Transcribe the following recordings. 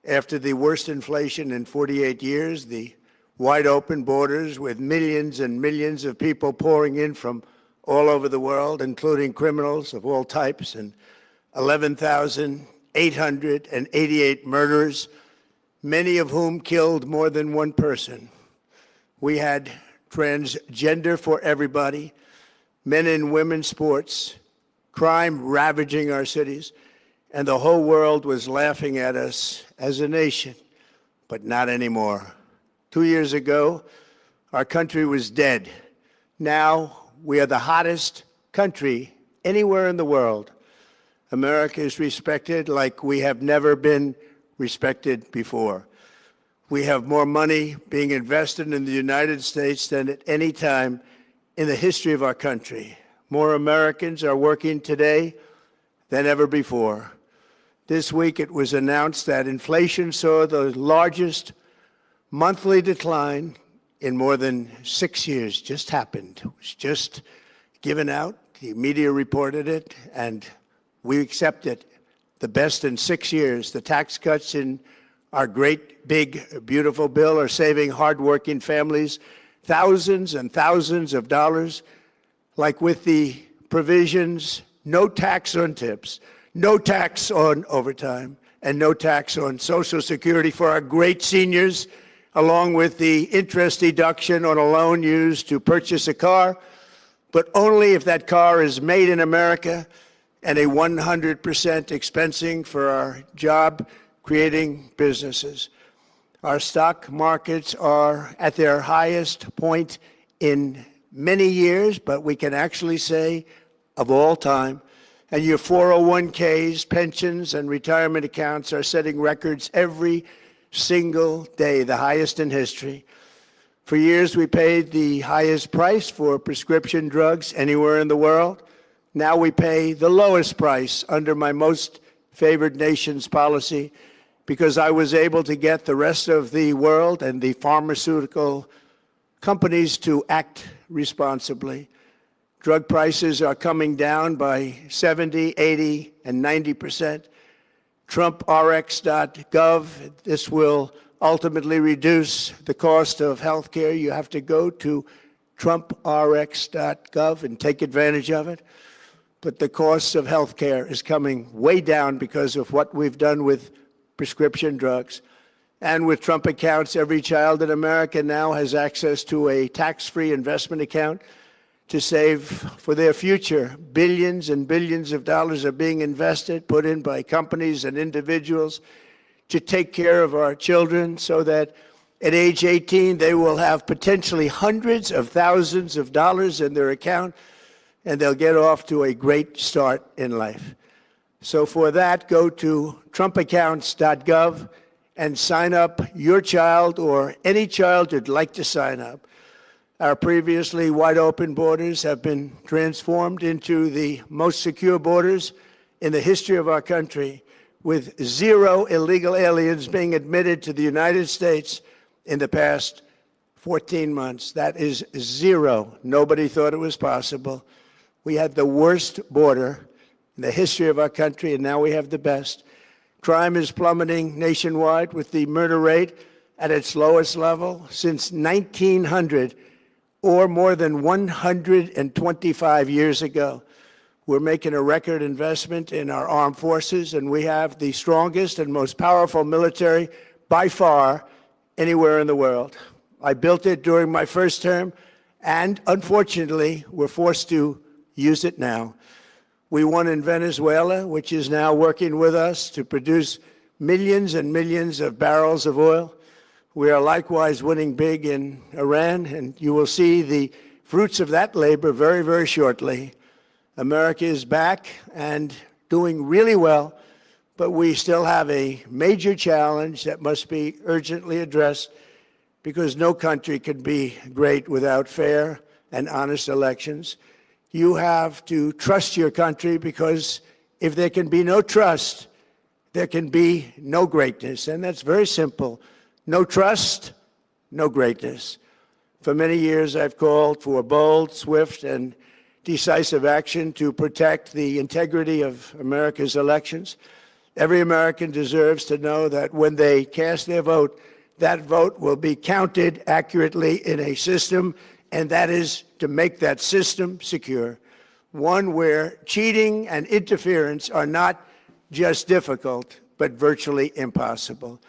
After the worst inflation in 48 years, the wide open borders with millions and millions of people pouring in from all over the world, including criminals of all types, and 11,888 murders, many of whom killed more than one person. We had transgender for everybody, men and women sports, crime ravaging our cities, and the whole world was laughing at us as a nation, but not anymore. 2 years ago, our country was dead. Now, we are the hottest country anywhere in the world. America is respected like we have never been respected before. We have more money being invested in the United States than at any time in the history of our country. More Americans are working today than ever before. This week it was announced that inflation saw the largest monthly decline in more than 6 years. Just happened. It was just given out. The media reported it, and we accept it. The best in 6 years. The tax cuts in our great, big, beautiful bill are saving hardworking families thousands and thousands of dollars, like with the provisions, no tax on tips, no tax on overtime, and no tax on Social Security for our great seniors, along with the interest deduction on a loan used to purchase a car, but only if that car is made in America, and a 100% expensing for our job-creating businesses. Our stock markets are at their highest point in many years, but we can actually say of all time. And your 401ks, pensions, and retirement accounts are setting records every single day, the highest in history. For years, we paid the highest price for prescription drugs anywhere in the world. Now we pay the lowest price under my most favored nation's policy because I was able to get the rest of the world and the pharmaceutical companies to act responsibly. Drug prices are coming down by 70, 80, and 90%. TrumpRx.gov, this will ultimately reduce the cost of health care. You have to go to TrumpRx.gov and take advantage of it. But the cost of health care is coming way down because of what we've done with prescription drugs. And with Trump accounts, every child in America now has access to a tax-free investment account to save for their future. Billions and billions of dollars are being invested, put in by companies and individuals to take care of our children so that at age 18, they will have potentially hundreds of thousands of dollars in their account, and they'll get off to a great start in life. So for that, go to TrumpAccounts.gov and sign up your child or any child who'd like to sign up. Our previously wide open borders have been transformed into the most secure borders in the history of our country, with 0 illegal aliens being admitted to the United States in the past 14 months. That is 0. Nobody thought it was possible. We had the worst border in the history of our country, and now we have the best. Crime is plummeting nationwide, with the murder rate at its lowest level since 1900, or more than 125 years ago. We're making a record investment in our armed forces, and we have the strongest and most powerful military by far anywhere in the world. I built it during my first term, and unfortunately, we're forced to use it now. We won in Venezuela, which is now working with us to produce millions and millions of barrels of oil. We are likewise winning big in Iran, and you will see the fruits of that labor very, very shortly. America is back and doing really well, but we still have a major challenge that must be urgently addressed, because no country can be great without fair and honest elections. You have to trust your country, because if there can be no trust, there can be no greatness. And that's very simple. No trust, no greatness. For many years, I've called for bold, swift, and decisive action to protect the integrity of America's elections. Every American deserves to know that when they cast their vote, that vote will be counted accurately in a system, and that is to make that system secure, one where cheating and interference are not just difficult, but virtually impossible.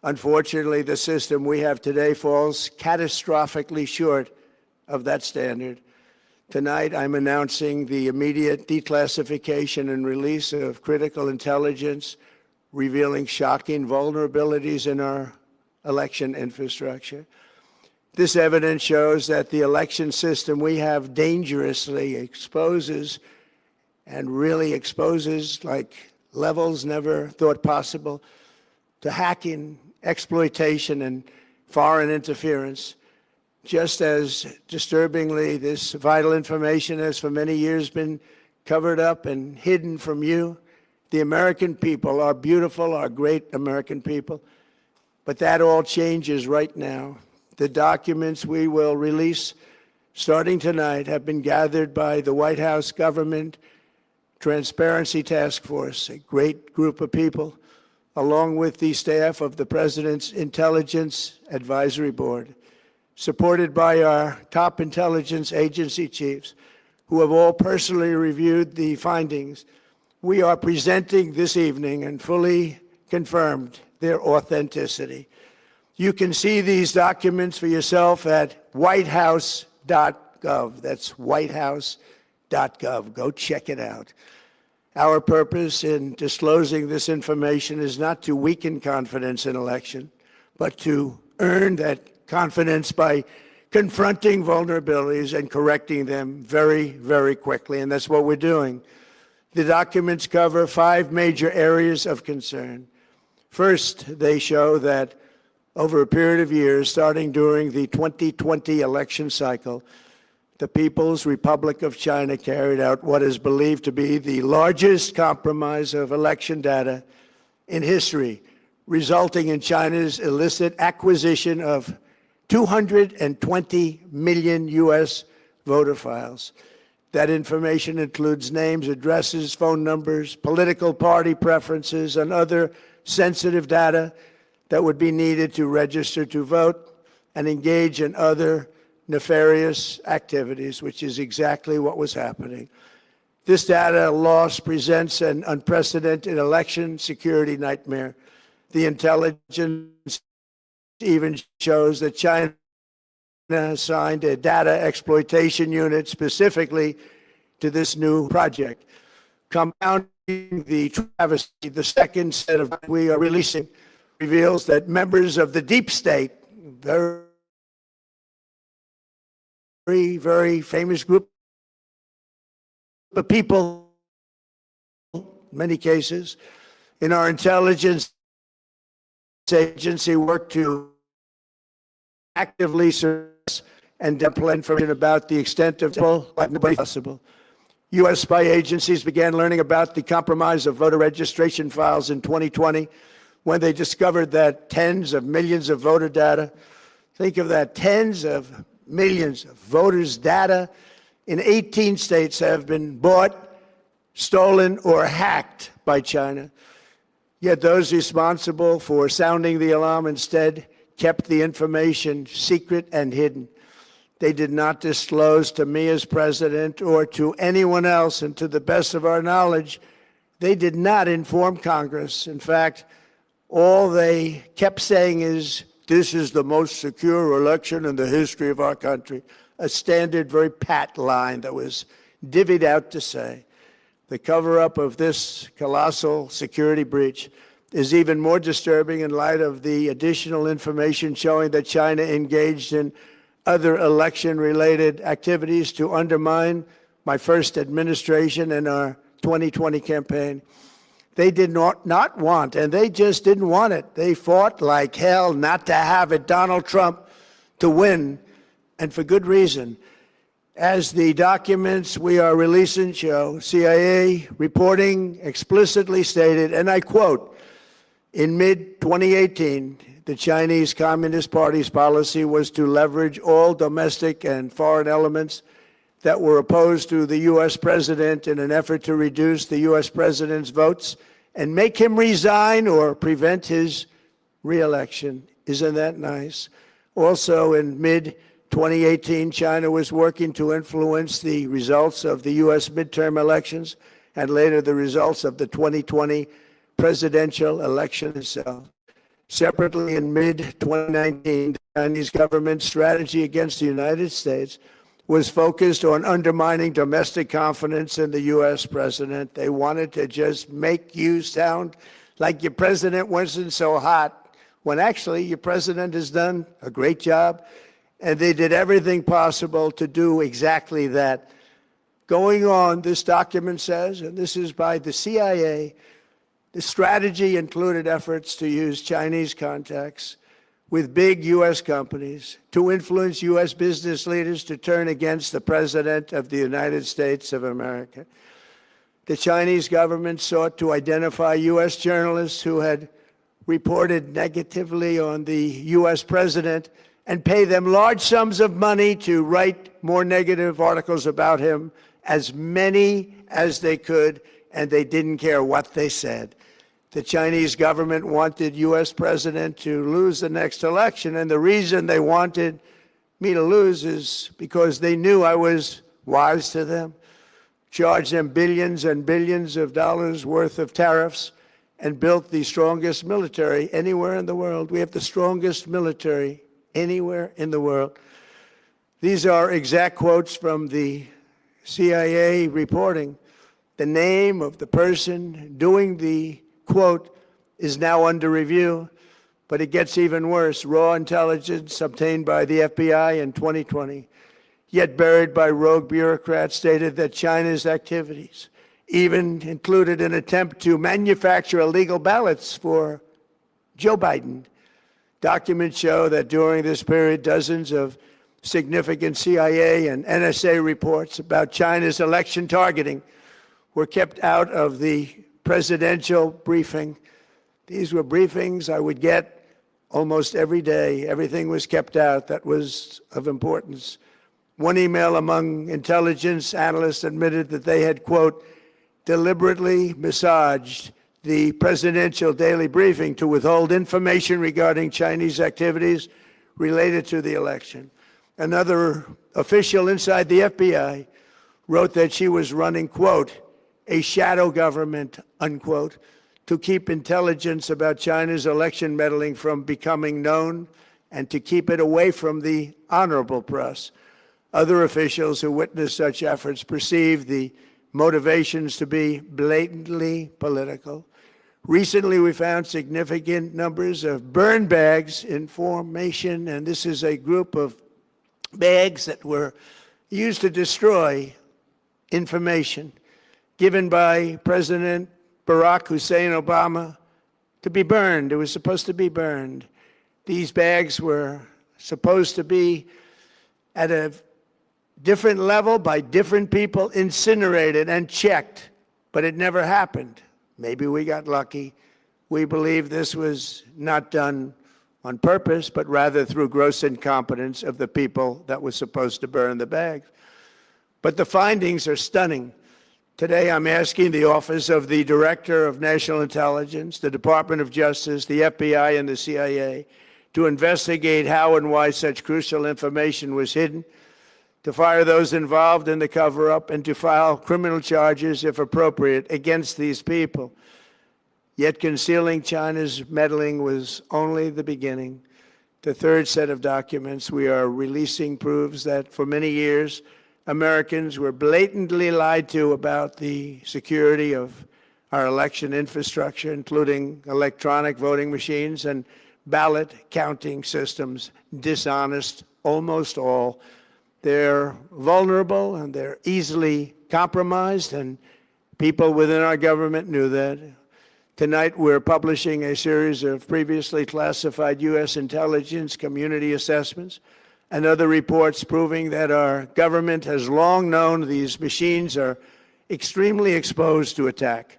Unfortunately, the system we have today falls catastrophically short of that standard. Tonight, I'm announcing the immediate declassification and release of critical intelligence revealing shocking vulnerabilities in our election infrastructure. This evidence shows that the election system we have dangerously exposes and really exposes like levels never thought possible to hacking, exploitation, and foreign interference. Just as disturbingly, this vital information has for many years been covered up and hidden from you, the American people, our beautiful, our great American people. But that all changes right now. The documents we will release starting tonight have been gathered by the White House Government Transparency Task Force, a great group of people, along with the staff of the President's Intelligence Advisory Board, supported by our top intelligence agency chiefs, who have all personally reviewed the findings. We are presenting this evening and fully confirmed their authenticity. You can see these documents for yourself at whitehouse.gov. That's whitehouse.gov. Go check it out. Our purpose in disclosing this information is not to weaken confidence in election, but to earn that confidence by confronting vulnerabilities and correcting them very, very quickly. And that's what we're doing. The documents cover 5 major areas of concern. First, they show that over a period of years, starting during the 2020 election cycle, the People's Republic of China carried out what is believed to be the largest compromise of election data in history, resulting in China's illicit acquisition of 220 million U.S. voter files. That information includes names, addresses, phone numbers, political party preferences, and other sensitive data that would be needed to register to vote and engage in other nefarious activities, which is exactly what was happening. This data loss presents an unprecedented election security nightmare. The intelligence even shows that China assigned a data exploitation unit specifically to this new project. Compounding the travesty, the second set of we are releasing reveals that members of the deep state, very, very famous group of people, in many cases, in our intelligence agency work to actively search and deploy information about the extent of like nobody possible. U.S. spy agencies began learning about the compromise of voter registration files in 2020 when they discovered that tens of millions of voter data, think of that, tens of millions of voters' data in 18 states have been bought, stolen, or hacked by China. Yet those responsible for sounding the alarm instead kept the information secret and hidden. They did not disclose to me as president or to anyone else, and to the best of our knowledge, they did not inform Congress. In fact, all they kept saying is, this is the most secure election in the history of our country, a standard, very pat line that was divvied out to say. The cover-up of this colossal security breach is even more disturbing in light of the additional information showing that China engaged in other election-related activities to undermine my first administration and our 2020 campaign. They did not want, and they just didn't want it. They fought like hell not to have it, Donald Trump, to win, and for good reason. As the documents we are releasing show, CIA reporting explicitly stated, and I quote, in mid-2018, the Chinese Communist Party's policy was to leverage all domestic and foreign elements that were opposed to the U.S. president in an effort to reduce the U.S. president's votes and make him resign or prevent his re-election. Isn't that nice? Also, in mid-2018, China was working to influence the results of the U.S. midterm elections and later the results of the 2020 presidential election itself. Separately, in mid-2019, the Chinese government's strategy against the United States was focused on undermining domestic confidence in the U.S. president. They wanted to just make you sound like your president wasn't so hot, when actually your president has done a great job, and they did everything possible to do exactly that. Going on, this document says, and this is by the CIA, the strategy included efforts to use Chinese contacts with big U.S. companies to influence U.S. business leaders to turn against the President of the United States of America. The Chinese government sought to identify U.S. journalists who had reported negatively on the U.S. president and pay them large sums of money to write more negative articles about him, as many as they could, and they didn't care what they said. The Chinese government wanted U.S. president to lose the next election, and the reason they wanted me to lose is because they knew I was wise to them, charged them billions and billions of dollars worth of tariffs, and built the strongest military anywhere in the world. We have the strongest military anywhere in the world. These are exact quotes from the CIA reporting. The name of the person doing the quote is now under review, but it gets even worse. Raw intelligence obtained by the FBI in 2020, yet buried by rogue bureaucrats, stated that China's activities even included an attempt to manufacture illegal ballots for Joe Biden. Documents show that during this period, dozens of significant CIA and NSA reports about China's election targeting were kept out of the presidential briefing. These were briefings I would get almost every day. Everything was kept out that was of importance. One email among intelligence analysts admitted that they had, quote, deliberately massaged the presidential daily briefing to withhold information regarding Chinese activities related to the election. Another official inside the FBI wrote that she was running, quote, a shadow government, unquote, to keep intelligence about China's election meddling from becoming known and to keep it away from the honorable press. Other officials who witnessed such efforts perceived the motivations to be blatantly political. Recently, we found significant numbers of burn bags in formation, and this is a group of bags that were used to destroy information given by President Barack Hussein Obama to be burned. It was supposed to be burned. These bags were supposed to be at a different level by different people, incinerated and checked, but it never happened. Maybe we got lucky. We believe this was not done on purpose, but rather through gross incompetence of the people that were supposed to burn the bags. But the findings are stunning. Today, I'm asking the Office of the Director of National Intelligence, the Department of Justice, the FBI, and the CIA to investigate how and why such crucial information was hidden, to fire those involved in the cover-up, and to file criminal charges, if appropriate, against these people. Yet concealing China's meddling was only the beginning. The third set of documents we are releasing proves that for many years, Americans were blatantly lied to about the security of our election infrastructure, including electronic voting machines and ballot counting systems. Dishonest, almost all. They're vulnerable and they're easily compromised, and people within our government knew that. Tonight, we're publishing a series of previously classified U.S. intelligence community assessments and other reports proving that our government has long known these machines are extremely exposed to attack.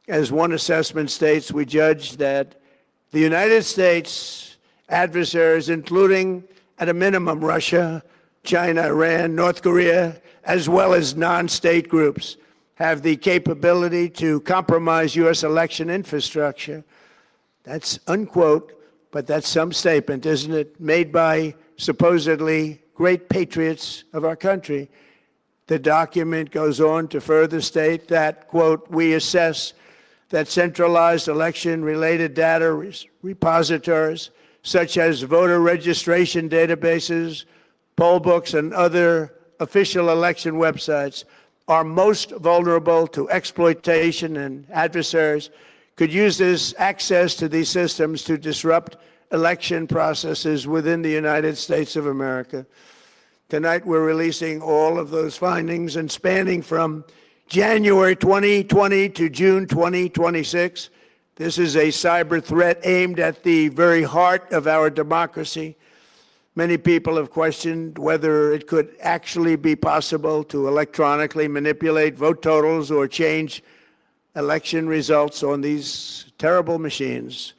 As one assessment states, we judge that the United States adversaries, including at a minimum Russia, China, Iran, North Korea, as well as non-state groups, have the capability to compromise U.S. election infrastructure. That's unquote, but that's some statement, isn't it, made by supposedly great patriots of our country. The document goes on to further state that, quote, we assess that centralized election-related data repositories, such as voter registration databases, poll books, and other official election websites, are most vulnerable to exploitation, and adversaries could use this access to these systems to disrupt election processes within the United States of America. Tonight, we're releasing all of those findings, and spanning from January 2020 to June 2026. This is a cyber threat aimed at the very heart of our democracy. Many people have questioned whether it could actually be possible to electronically manipulate vote totals or change election results on these terrible machines.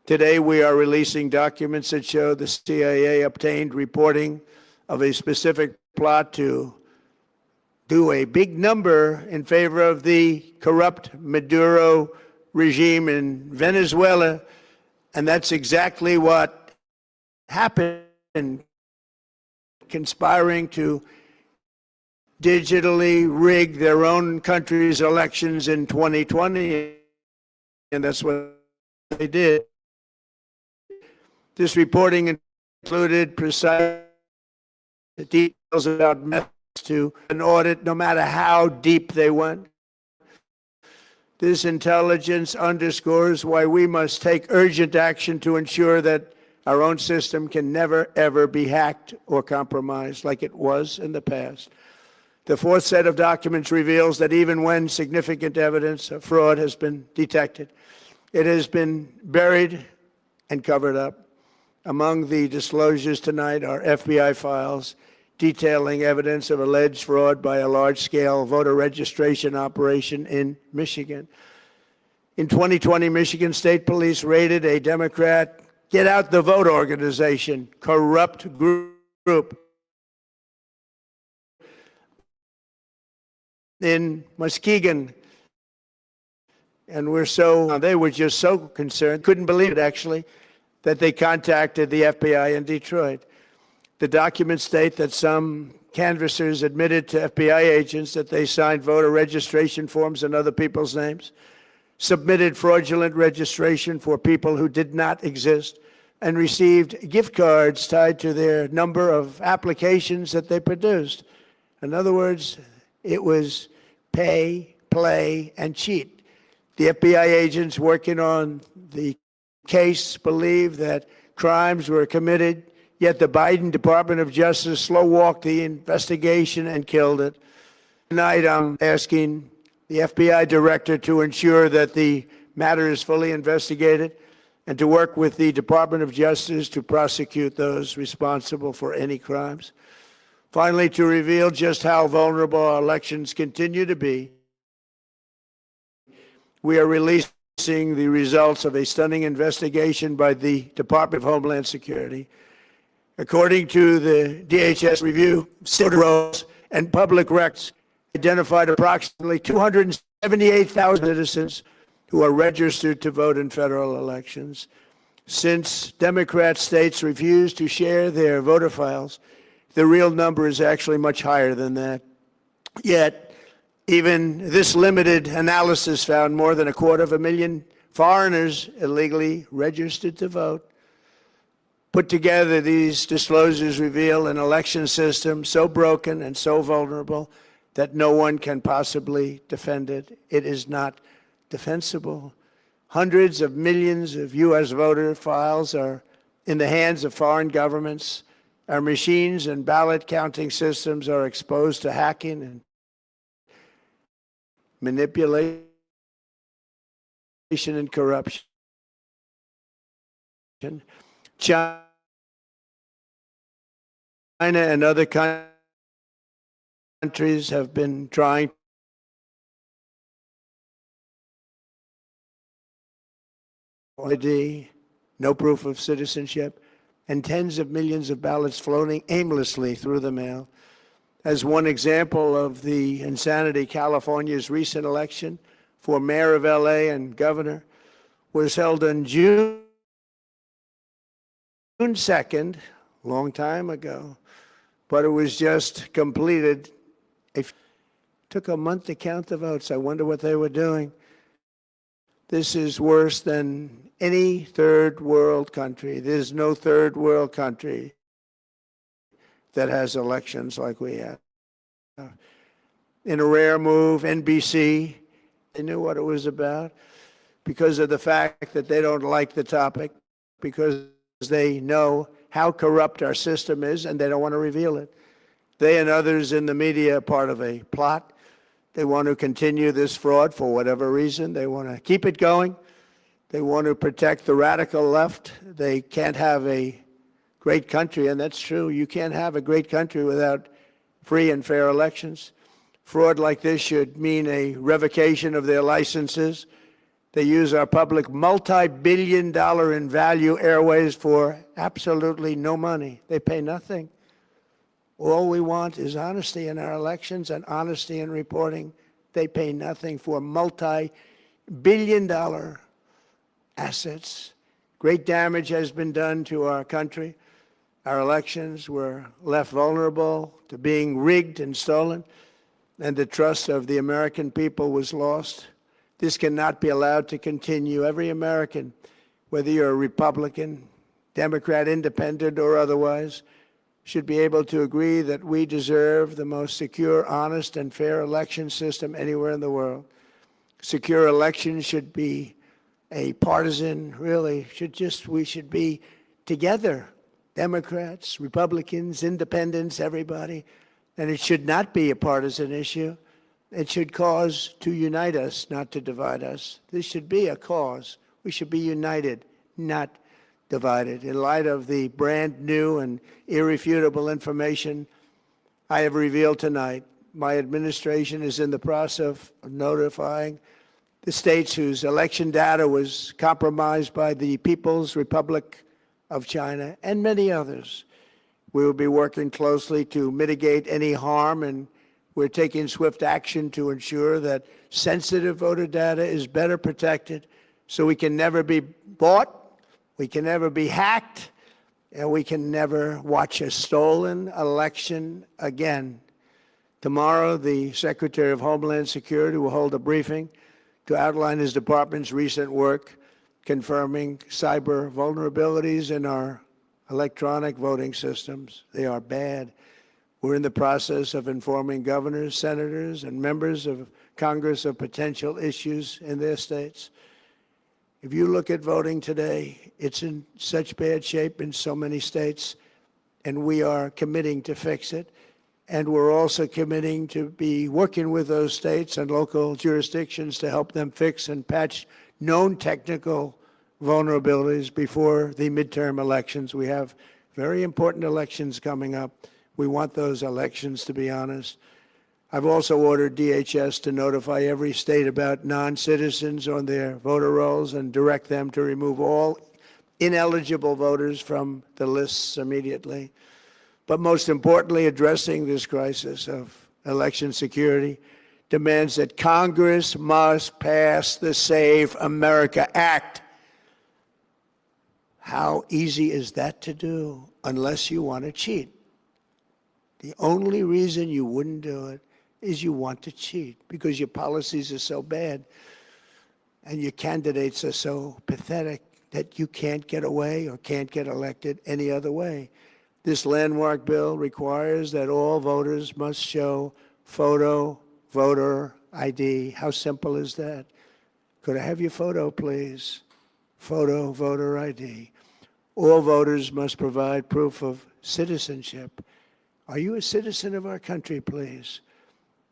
Today, we are releasing documents that show the CIA obtained reporting of a specific plot to do a big number in favor of the corrupt Maduro regime in Venezuela, and that's exactly what happened, conspiring to digitally rig their own country's elections in 2020, and that's what they did. This reporting included precise details about methods to an audit, no matter how deep they went. This intelligence underscores why we must take urgent action to ensure that our own system can never, ever be hacked or compromised like it was in the past. The fourth set of documents reveals that even when significant evidence of fraud has been detected, it has been buried and covered up. Among the disclosures tonight are FBI files detailing evidence of alleged fraud by a large-scale voter registration operation in Michigan. In 2020, Michigan State Police raided a Democrat Get Out the Vote organization, corrupt group in Muskegon. And they were just so concerned, couldn't believe it actually, that they contacted the FBI in Detroit. The documents state that some canvassers admitted to FBI agents that they signed voter registration forms in other people's names, submitted fraudulent registration for people who did not exist, and received gift cards tied to their number of applications that they produced. In other words, it was pay, play, and cheat. The FBI agents working on the case believe that crimes were committed, yet the Biden Department of Justice slow-walked the investigation and killed it. Tonight, I'm asking the FBI director to ensure that the matter is fully investigated and to work with the Department of Justice to prosecute those responsible for any crimes. Finally, to reveal just how vulnerable our elections continue to be, we are releasing the results of a stunning investigation by the Department of Homeland Security. According to the DHS review, voter rolls and public records identified approximately 278,000 citizens who are registered to vote in federal elections. Since Democrat states refuse to share their voter files, the real number is actually much higher than that. Yet, even this limited analysis found more than 250,000 foreigners illegally registered to vote. Put together, these disclosures reveal an election system so broken and so vulnerable that no one can possibly defend it. It is not defensible. Hundreds of millions of U.S. voter files are in the hands of foreign governments. Our machines and ballot counting systems are exposed to hacking and manipulation and corruption. China and other countries have been trying ID, no proof of citizenship, and tens of millions of ballots floating aimlessly through the mail. As one example of the insanity, California's recent election for mayor of LA and governor was held on June 2nd, a long time ago, but it was just completed. It took a month to count the votes. I wonder what they were doing. This is worse than any third world country. There's no third world country that has elections like we have. In a rare move, NBC, they knew what it was about because of the fact that they don't like the topic, because they know how corrupt our system is and they don't want to reveal it. They and others in the media are part of a plot. They want to continue this fraud for whatever reason. They want to keep it going. They want to protect the radical left. They can't have a great country, and that's true. You can't have a great country without free and fair elections. Fraud like this should mean a revocation of their licenses. They use our public multi-billion-dollar in value airways for absolutely no money. They pay nothing. All we want is honesty in our elections and honesty in reporting. They pay nothing for multi-billion-dollar assets. Great damage has been done to our country. Our elections were left vulnerable to being rigged and stolen, and the trust of the American people was lost. This cannot be allowed to continue. Every American, whether you're a Republican, Democrat, Independent, or otherwise, should be able to agree that we deserve the most secure, honest, and fair election system anywhere in the world. Secure elections should be a partisan, really, we should be together. Democrats, Republicans, Independents, everybody. And it should not be a partisan issue. It should cause to unite us, not to divide us. This should be a cause. We should be united, not divided. In light of the brand new and irrefutable information I have revealed tonight, my administration is in the process of notifying the states whose election data was compromised by the People's Republic of China and many others. We will be working closely to mitigate any harm, and we're taking swift action to ensure that sensitive voter data is better protected so we can never be bought, we can never be hacked, and we can never watch a stolen election again. Tomorrow, the Secretary of Homeland Security will hold a briefing to outline his department's recent work confirming cyber vulnerabilities in our electronic voting systems. They are bad. We're in the process of informing governors, senators, and members of Congress of potential issues in their states. If you look at voting today, it's in such bad shape in so many states, and we are committing to fix it. And we're also committing to be working with those states and local jurisdictions to help them fix and patch known technical vulnerabilities before the midterm elections. We have very important elections coming up. We want those elections to be honest. I've also ordered DHS to notify every state about non-citizens on their voter rolls and direct them to remove all ineligible voters from the lists immediately. But most importantly, addressing this crisis of election security demands that Congress must pass the Save America Act. How easy is that to do unless you want to cheat? The only reason you wouldn't do it is you want to cheat because your policies are so bad and your candidates are so pathetic that you can't get away or can't get elected any other way. This landmark bill requires that all voters must show photo voter ID. How simple is that? Could I have your photo, please? Photo voter ID. All voters must provide proof of citizenship. Are you a citizen of our country, please?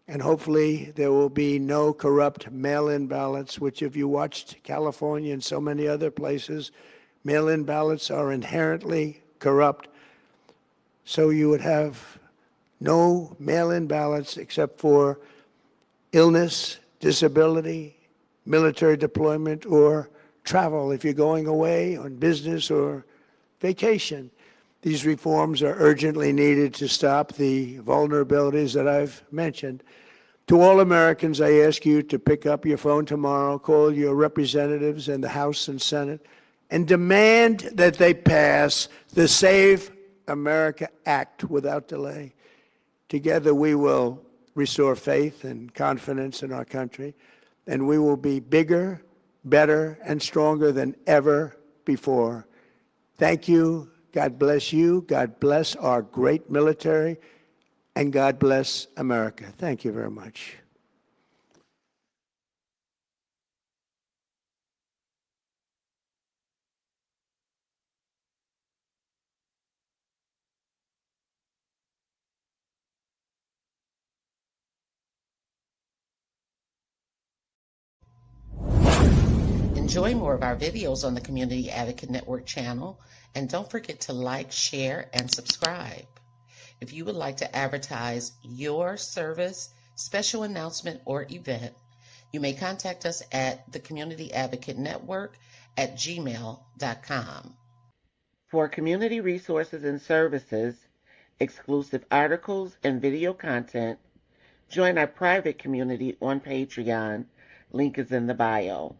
And hopefully there will be no corrupt mail-in ballots, which if you watched California and so many other places, mail-in ballots are inherently corrupt. So you would have no mail-in ballots except for illness, disability, military deployment, or travel if you're going away on business or vacation. These reforms are urgently needed to stop the vulnerabilities that I've mentioned. To all Americans, I ask you to pick up your phone tomorrow, call your representatives in the House and Senate, and demand that they pass the Save America Act without delay. Together, we will restore faith and confidence in our country, and we will be bigger, better, and stronger than ever before. Thank you. God bless you. God bless our great military, and God bless America. Thank you very much. Enjoy more of our videos on the Community Advocate Network channel, and don't forget to like, share, and subscribe. If you would like to advertise your service, special announcement, or event, you may contact us at the Community Advocate Network at gmail.com. For community resources and services, exclusive articles, and video content, join our private community on Patreon. Link is in the bio.